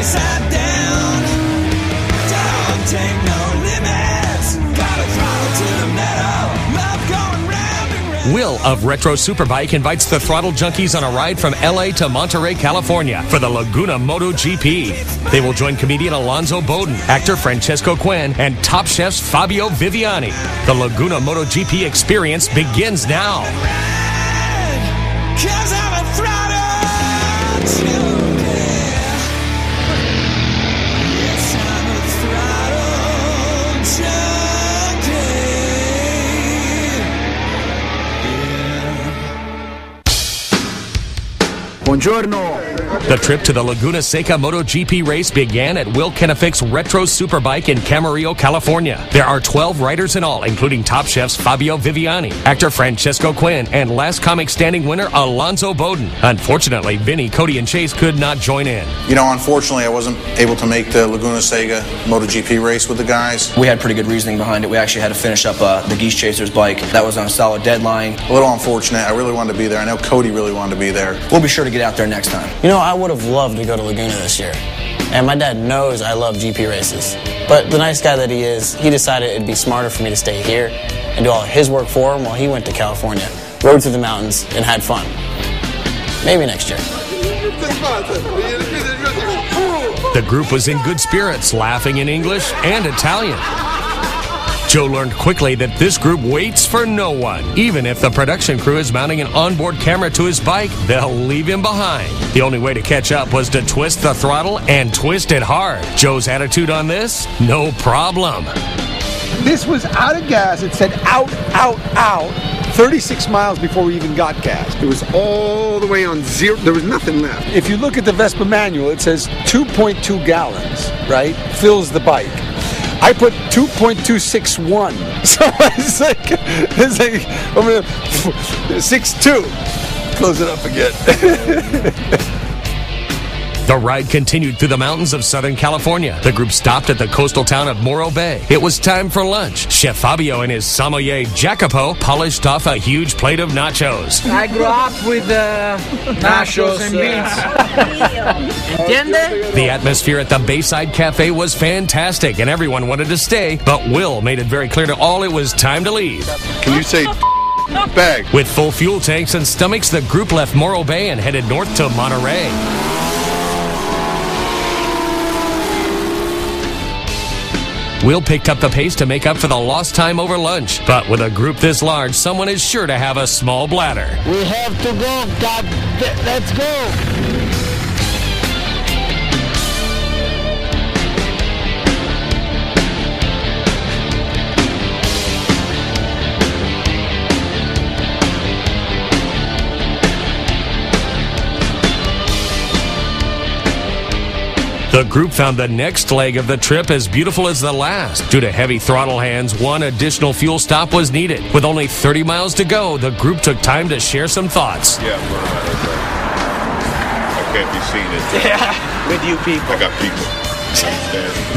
side down. Don't take no limits. Gotta throttle to the metal. Love going round and round. Will of Retro Superbike invites the Throttle Junkies on a ride from LA to Monterey, California for the Laguna MotoGP. They will join comedian Alonzo Bowden, actor Francesco Quinn, and Top Chef's Fabio Viviani. The Laguna MotoGP experience begins now. Cause I'm a throttle junkie. Yes, I'm a throttle junkie. Buongiorno. The trip to the Laguna Seca MotoGP race began at Will Kennefic's Retro Superbike in Camarillo, California. There are 12 riders in all, including Top Chef's Fabio Viviani, actor Francesco Quinn, and last comic standing winner Alonzo Bowden. Unfortunately, Vinny, Cody, and Chase could not join in. You know, unfortunately, I wasn't able to make the Laguna Seca MotoGP race with the guys. We had pretty good reasoning behind it. We actually had to finish up the Geese Chasers bike. That was on a solid deadline. A little unfortunate. I really wanted to be there. I know Cody really wanted to be there. We'll be sure to get out there next time. You know, I would have loved to go to Laguna this year. And my dad knows I love GP races. But the nice guy that he is, he decided it'd be smarter for me to stay here and do all his work for him while he went to California, rode through the mountains, and had fun. Maybe next year. The group was in good spirits, laughing in English and Italian. Joe learned quickly that this group waits for no one. Even if the production crew is mounting an onboard camera to his bike, they'll leave him behind. The only way to catch up was to twist the throttle and twist it hard. Joe's attitude on this? No problem. This was out of gas. It said out, out, out. 36 miles before we even got gas. It was all the way on zero. There was nothing left. If you look at the Vespa manual, it says 2.2 gallons, right? Fills the bike. I put 2.261. So it's like I'm gonna 6.2. Close it up again. The ride continued through the mountains of Southern California. The group stopped at the coastal town of Morro Bay. It was time for lunch. Chef Fabio and his sommelier Jacopo polished off a huge plate of nachos. I grew up with nachos and beans. Entiende? The atmosphere at the Bayside Cafe was fantastic, and everyone wanted to stay, but Will made it very clear to all it was time to leave. Can you say bag? With full fuel tanks and stomachs, the group left Morro Bay and headed north to Monterey. Will picked up the pace to make up for the lost time over lunch. But with a group this large, someone is sure to have a small bladder. We have to go. God, let's go. The group found the next leg of the trip as beautiful as the last. Due to heavy throttle hands, one additional fuel stop was needed. With only 30 miles to go, the group took time to share some thoughts. Yeah, I can't be seen it. Yeah, with you people. I got people.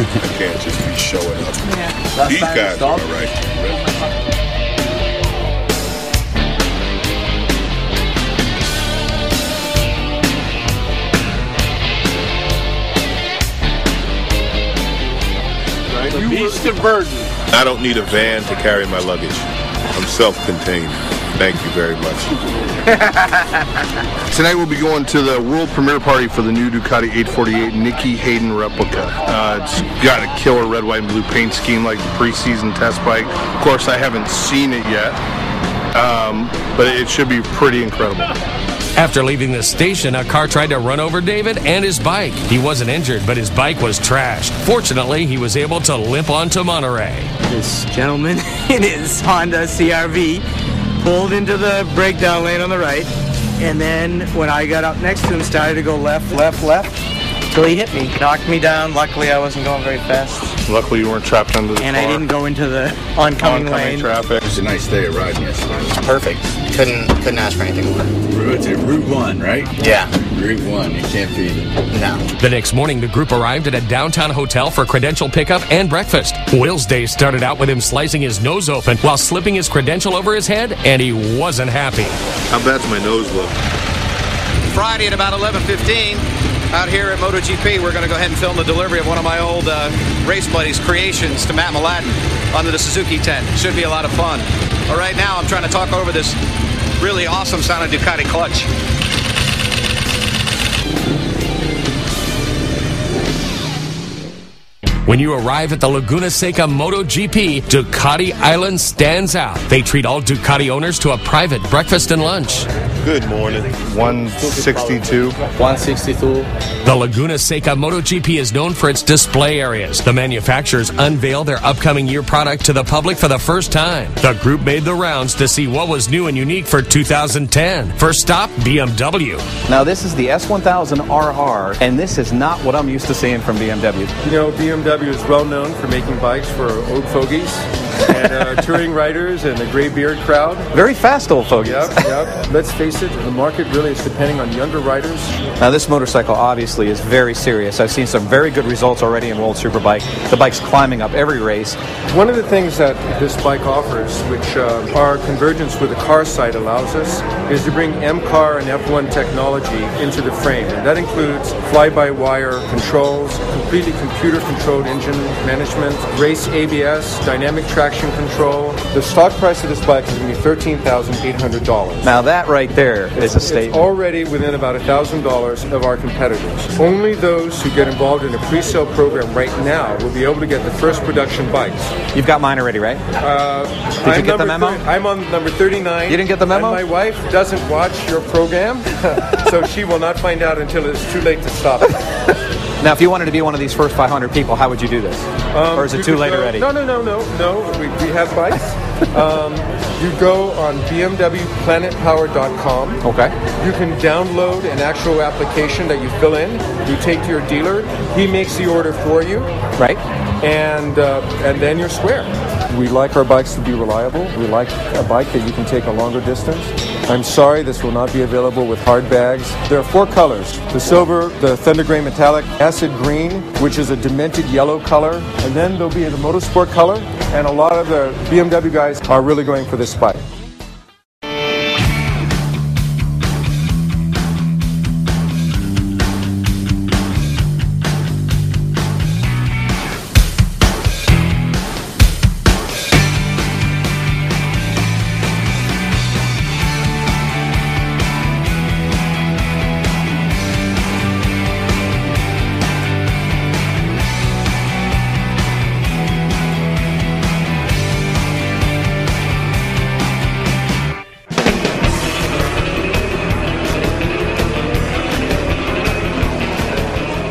I can't just be showing up. Yeah. These guys are all right. Beast of burden. I don't need a van to carry my luggage. I'm self-contained. Thank you very much. Tonight we'll be going to the world premiere party for the new Ducati 848 Nicky Hayden replica. It's got a killer red, white, and blue paint scheme like the preseason test bike. Of course, I haven't seen it yet, but it should be pretty incredible. After leaving the station, a car tried to run over David and his bike. He wasn't injured, but his bike was trashed. Fortunately, he was able to limp onto Monterey. This gentleman in his Honda CR-V pulled into the breakdown lane on the right, and then when I got up next to him, started to go left, left, left, until he hit me, knocked me down. Luckily, I wasn't going very fast. Luckily, you weren't trapped under the car. And I didn't go into the oncoming lane. Traffic. It was a nice day of riding yesterday. Perfect. Couldn't ask for anything more. It's a Route 1, right? Yeah. Route 1, you can't beat it. No. The next morning, the group arrived at a downtown hotel for credential pickup and breakfast. Will's day started out with him slicing his nose open while slipping his credential over his head, and he wasn't happy. How bad's my nose look? Friday at about 11:15, Out here at MotoGP, we're going to go ahead and film the delivery of one of my old race buddies' creations to Matt Mladen under the Suzuki tent. Should be a lot of fun. But right now, I'm trying to talk over this really awesome sounding Ducati clutch. When you arrive at the Laguna Seca MotoGP, Ducati Island stands out. They treat all Ducati owners to a private breakfast and lunch. Good morning. 162. 162. The Laguna Seca MotoGP is known for its display areas. The manufacturers unveil their upcoming year product to the public for the first time. The group made the rounds to see what was new and unique for 2010. First stop, BMW. Now this is the S1000RR, and this is not what I'm used to seeing from BMW. You know, BMW is well known for making bikes for old fogies and touring riders and the gray beard crowd. Very fast old fogies. Yep. Let's face it, the market really is depending on younger riders. Now this motorcycle obviously is very serious. I've seen some very good results already in World Superbike. The bike's climbing up every race. One of the things that this bike offers, which our convergence with the car side allows us, is to bring M-Car and F1 technology into the frame. And that includes fly-by-wire controls, completely computer-controlled engine management, race ABS, dynamic traction control. The stock price of this bike is going to be $13,800. Now that right there is a statement. It's already within about $1,000 of our competitors. Only those who get involved in a pre-sale program right now will be able to get the first production bikes. You've got mine already, right? Did you get the memo? I'm on number 39. You didn't get the memo? And my wife doesn't watch your program, so she will not find out until it's too late to stop. Now, if you wanted to be one of these first 500 people, how would you do this? Or is it too late already? No. We have bikes. You go on bmwplanetpower.com. Okay. You can download an actual application that you fill in. You take to your dealer. He makes the order for you. Right. And then you're square. We like our bikes to be reliable. We like a bike that you can take a longer distance. I'm sorry, this will not be available with hard bags. There are 4 colors: the silver, the thunder gray metallic, acid green, which is a demented yellow color, and then there'll be the motorsport color, and a lot of the BMW guys are really going for this bike.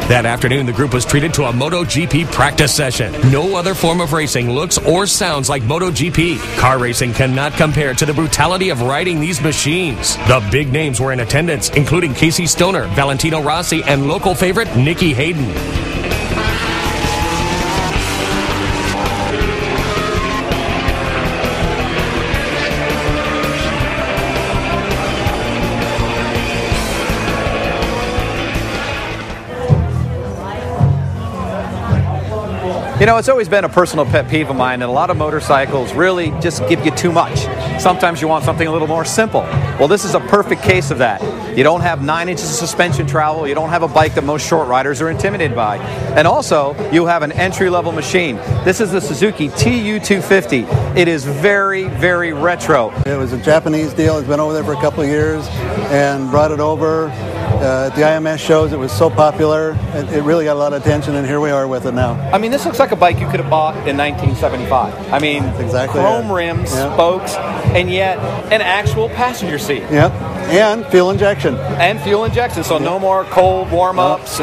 That afternoon, the group was treated to a MotoGP practice session. No other form of racing looks or sounds like MotoGP. Car racing cannot compare to the brutality of riding these machines. The big names were in attendance, including Casey Stoner, Valentino Rossi, and local favorite Nicky Hayden. You know, it's always been a personal pet peeve of mine that a lot of motorcycles really just give you too much. Sometimes you want something a little more simple. Well, this is a perfect case of that. You don't have 9 inches of suspension travel. You don't have a bike that most short riders are intimidated by. And also, you have an entry-level machine. This is the Suzuki TU250. It is very, very retro. It was a Japanese deal. It's been over there for a couple of years and brought it over. At the IMS shows, it was so popular. It really got a lot of attention, and here we are with it now. I mean, this looks like a bike you could have bought in 1975. I mean, exactly chrome rims, spokes, and yet an actual passenger seat. Yep, and fuel injection. And fuel injection, so no more cold warm-ups.